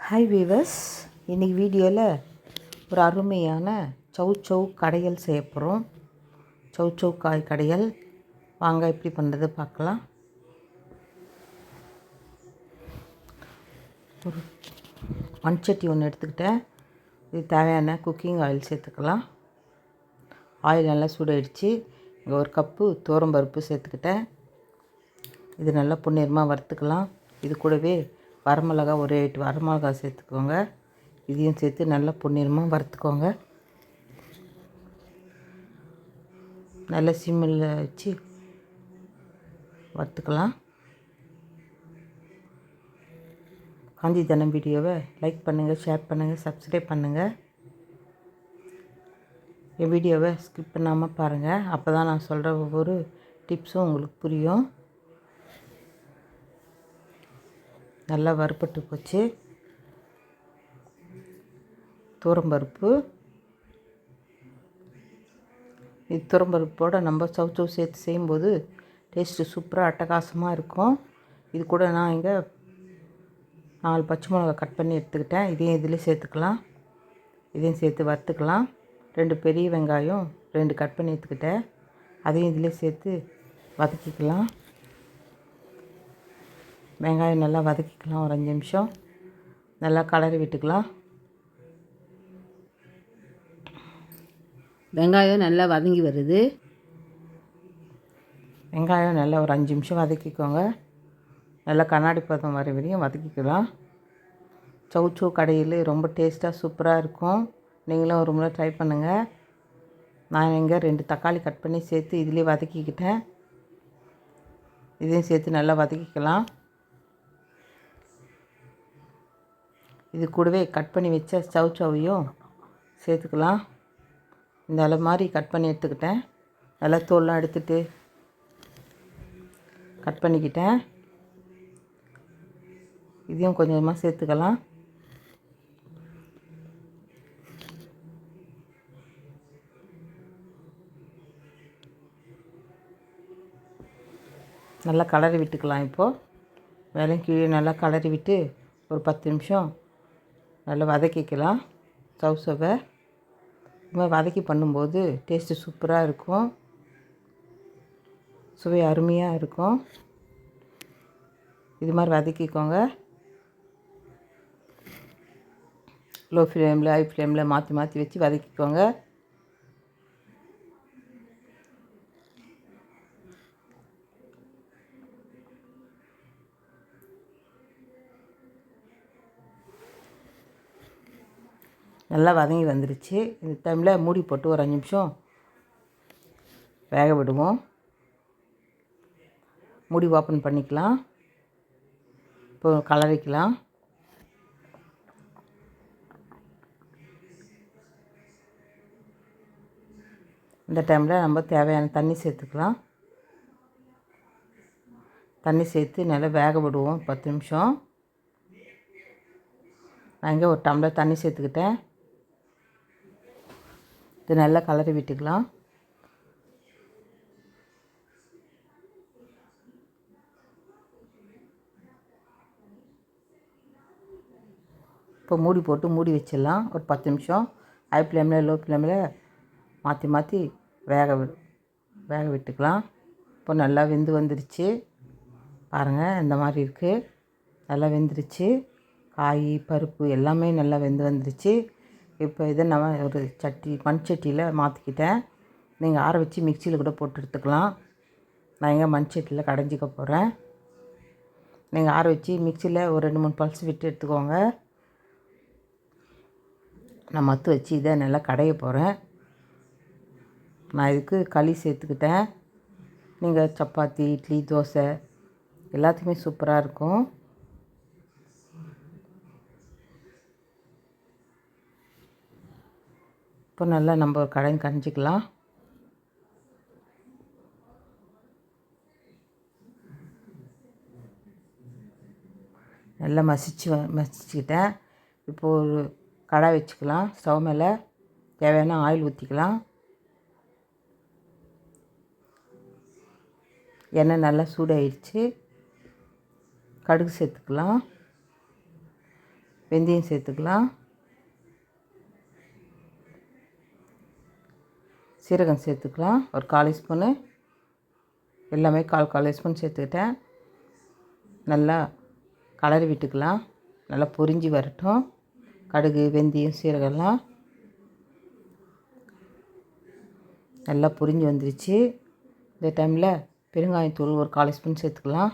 Hi viewers, இன்றைக்கி வீடியோவில் ஒரு அருமையான சௌ கடையல் செய்ய போகிறோம். சௌ காய் கடையல் வாங்க எப்படி பண்ணுறது பார்க்கலாம். ஒரு மண்சட்டி ஒன்று எடுத்துக்கிட்டேன். இது தேவையான குக்கிங் ஆயில் சேர்த்துக்கலாம். ஆயில் நல்லா சூடாயிடுச்சு. இங்கே ஒரு கப்பு துவரம்பருப்பு சேர்த்துக்கிட்டேன். இது நல்லா பொன்னிறமாக வறுத்துக்கலாம். இது கூடவே வரமிளகா ஒரு 8 வரமிளகா சேர்த்துக்கோங்க. இதையும் சேர்த்து நல்லா பொன்னிறமாக வறுத்துக்கோங்க. நல்லா சிம்மில் வச்சு வறுத்துக்கலாம். காஞ்சி தனம் வீடியோவை லைக் பண்ணுங்கள், ஷேர் பண்ணுங்கள், சப்ஸ்கிரைப் பண்ணுங்கள். என் வீடியோவை ஸ்கிப் பண்ணாமல் பாருங்கள். அப்போ தான் நான் சொல்கிற ஒவ்வொரு டிப்ஸும் உங்களுக்கு புரியும். நல்லா வறுப்பட்டு போச்சு. துவரம்பருப்பு, இது துவரம்பருப்போடு நம்ம சௌ சேர்த்து செய்யும்போது டேஸ்ட்டு சூப்பராக அட்டகாசமாக இருக்கும். இது கூட நான் இங்கே 4 பச்சை மிளகா கட் பண்ணி எடுத்துக்கிட்டேன். இதையும் இதில் சேர்த்துக்கலாம். இதையும் சேர்த்து வறுத்துக்கலாம். 2 பெரிய வெங்காயம் 2 கட் பண்ணி எடுத்துக்கிட்டேன். அதையும் இதில் சேர்த்து வதக்கிக்கலாம். வெங்காயம் நல்லா வதக்கிக்கலாம். ஒரு 5 நிமிஷம் நல்லா கலரி விட்டுக்கலாம். வெங்காயம் நல்லா வதங்கி வருது. வெங்காயம் நல்லா ஒரு 5 நிமிஷம் வதக்கிக்கோங்க. நல்லா கண்ணாடி பதம் வர வரையும் வதக்கிக்கலாம். சௌ கடையில் ரொம்ப டேஸ்ட்டாக சூப்பராக இருக்கும். நீங்களும் ஒரு முறை ட்ரை பண்ணுங்கள். நான் இங்கே 2 தக்காளி கட் பண்ணி சேர்த்து இதிலே வதக்கிக்கிட்டேன். இதையும் சேர்த்து நல்லா வதக்கிக்கலாம். இது கூடவே கட் பண்ணி வச்ச சௌவையும் சேர்த்துக்கலாம். இந்த அளவு மாதிரி கட் பண்ணி எடுத்துக்கிட்டேன். நல்லா தோல்லாம் எடுத்துகிட்டு கட் பண்ணிக்கிட்டேன். இதையும் கொஞ்சமாக சேர்த்துக்கலாம். நல்லா கலரி விட்டுக்கலாம். இப்போது மேலே கீழே நல்லா கலரி விட்டு ஒரு 10 நிமிஷம் நல்லா வதக்கிக்கலாம். சௌவை இது மாதிரி வதக்கி பண்ணும்போது டேஸ்ட்டு சூப்பராக இருக்கும். சுவை அருமையாக இருக்கும். இது மாதிரி வதக்கிக்கோங்க. லோ ஃப்ளேமில் ஹை ஃப்ளேமில் மாற்றி மாற்றி வச்சு வதக்கிக்கோங்க. நல்லா வதங்கி வந்துடுச்சு. இந்த டைமில் மூடி போட்டு ஒரு 5 நிமிஷம் வேக விடுவோம். மூடி ஓப்பன் பண்ணிக்கலாம். இப்போ கலரிக்கலாம். இந்த டைமில் நம்ம தேவையான தண்ணி சேர்த்துக்கலாம். தண்ணி சேர்த்து நல்லா வேக விடுவோம் 10 நிமிஷம். நான் இங்கே ஒரு டம்ளர் தண்ணி சேர்த்துக்கிட்டேன். இது நல்லா கலரி விட்டுக்கலாம். இப்போ மூடி போட்டு மூடி வச்சிடலாம். ஒரு 10 நிமிஷம் ஹை ஃப்ளேமில் லோ ஃப்ளேமில் மாற்றி மாற்றி வேக விட்டுக்கலாம். இப்போ நல்லா வெந்து வந்துடுச்சு. பாருங்கள், இந்த மாதிரி இருக்குது. நல்லா வெந்துடுச்சு. காய் பருப்பு எல்லாமே நல்லா வெந்து வந்துடுச்சு. இப்போ இதை நான் ஒரு மண் சட்டியில் மாற்றிக்கிட்டேன். நீங்கள் ஆற வச்சு மிக்சியில் கூட போட்டு எடுத்துக்கலாம். நான் எங்கே மண் சட்டியில் கடைஞ்சிக்க போகிறேன். நீங்கள் ஆற வச்சு மிக்சியில் ஒரு 2-3 பல்ஸ் விட்டு எடுத்துக்கோங்க. நான் மத்து வச்சு இதை நல்லா கடைய போகிறேன். நான் இதுக்கு களி சேர்த்துக்கிட்டேன். நீங்கள் சப்பாத்தி, இட்லி, தோசை எல்லாத்துக்குமே சூப்பராக இருக்கும். இப்போ நல்லா நம்ம கடைஞ்சிக்கலாம். நல்லா மசிச்சுக்கிட்டேன். இப்போது ஒரு கடாய் வச்சுக்கலாம். ஸ்டவ் மேலே தேவையான ஆயில் ஊற்றிக்கலாம். எண்ணெய் நல்லா சூடாயிடுச்சு. கடுகு சேர்த்துக்கலாம். வெந்தயம் சேர்த்துக்கலாம். சீரகம் சேர்த்துக்கலாம். ஒரு 1/4 ஸ்பூனு, எல்லாமே 1/4 ஸ்பூன் சேர்த்துக்கிட்டேன். நல்லா கலரி விட்டுக்கலாம். நல்லா பொரிஞ்சு வரட்டும். கடுகு, வெந்தயம், சீரகம்லாம் நல்லா பொரிஞ்சு வந்துருச்சு. இந்த டைமில் பெருங்காயத்தூள் ஒரு 1/4 ஸ்பூன் சேர்த்துக்கலாம்.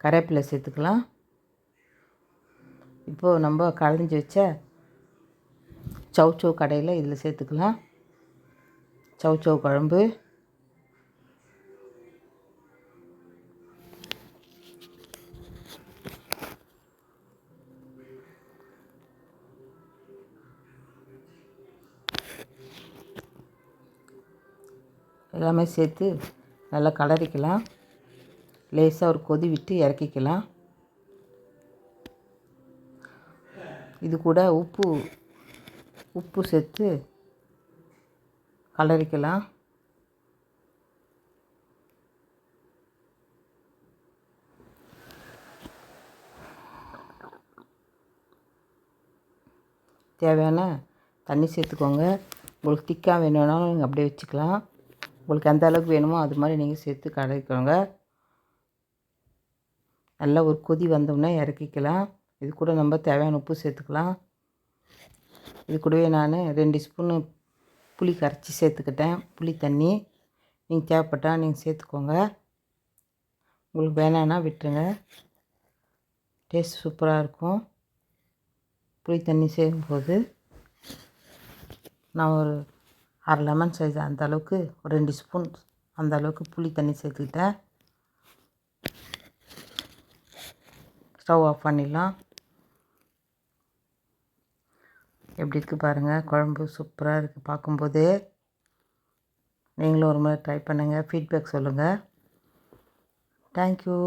கருவேப்பிலை சேர்த்துக்கலாம். இப்போது நம்ம களைஞ்சி வச்ச சௌசௌ கடையில் இதில் சேர்த்துக்கலாம். சௌசௌ குழம்பு எல்லாமே சேர்த்து நல்லா கலரிக்கலாம். லேசாக ஒரு கொதி விட்டு இறக்கிக்கலாம். இது கூட உப்பு சேர்த்து கலரிக்கலாம். தேவையான தண்ணி சேர்த்துக்கோங்க. உங்களுக்கு திக்காக வேணும்னாலும் நீங்கள் அப்படியே வச்சுக்கலாம். உங்களுக்கு எந்த அளவுக்கு வேணுமோ அது மாதிரி நீங்கள் சேர்த்து கலரிக்கோங்க. நல்லா ஒரு கொதி வந்தோடனே இறக்கிக்கலாம். இது கூட நம்ம தேவையான உப்பு சேர்த்துக்கலாம். இது கூடவே நான் 2 ஸ்பூனு புளி கரைச்சி சேர்த்துக்கிட்டேன். புளி தண்ணி நீங்கள் தேவைப்பட்டால் நீங்கள் சேர்த்துக்கோங்க. உங்களுக்கு வேணான்னா விட்டுருங்க. டேஸ்ட் சூப்பராக இருக்கும். புளி தண்ணி சேரும்போது நான் ஒரு 1/2 லெமன் சைஸ் அந்த அளவுக்கு ஒரு 2 ஸ்பூன் அந்த அளவுக்கு புளி தண்ணி சேர்த்துக்கிட்டேன். ஸ்டவ் ஆஃப் பண்ணிடலாம். எப்படி இருக்குது பாருங்கள். குழம்பு சூப்பராக இருக்குது பார்க்கும்போதே. நீங்களும் ஒரு முறை ட்ரை பண்ணுங்கள். ஃபீட்பேக் சொல்லுங்கள். தேங்க்யூ.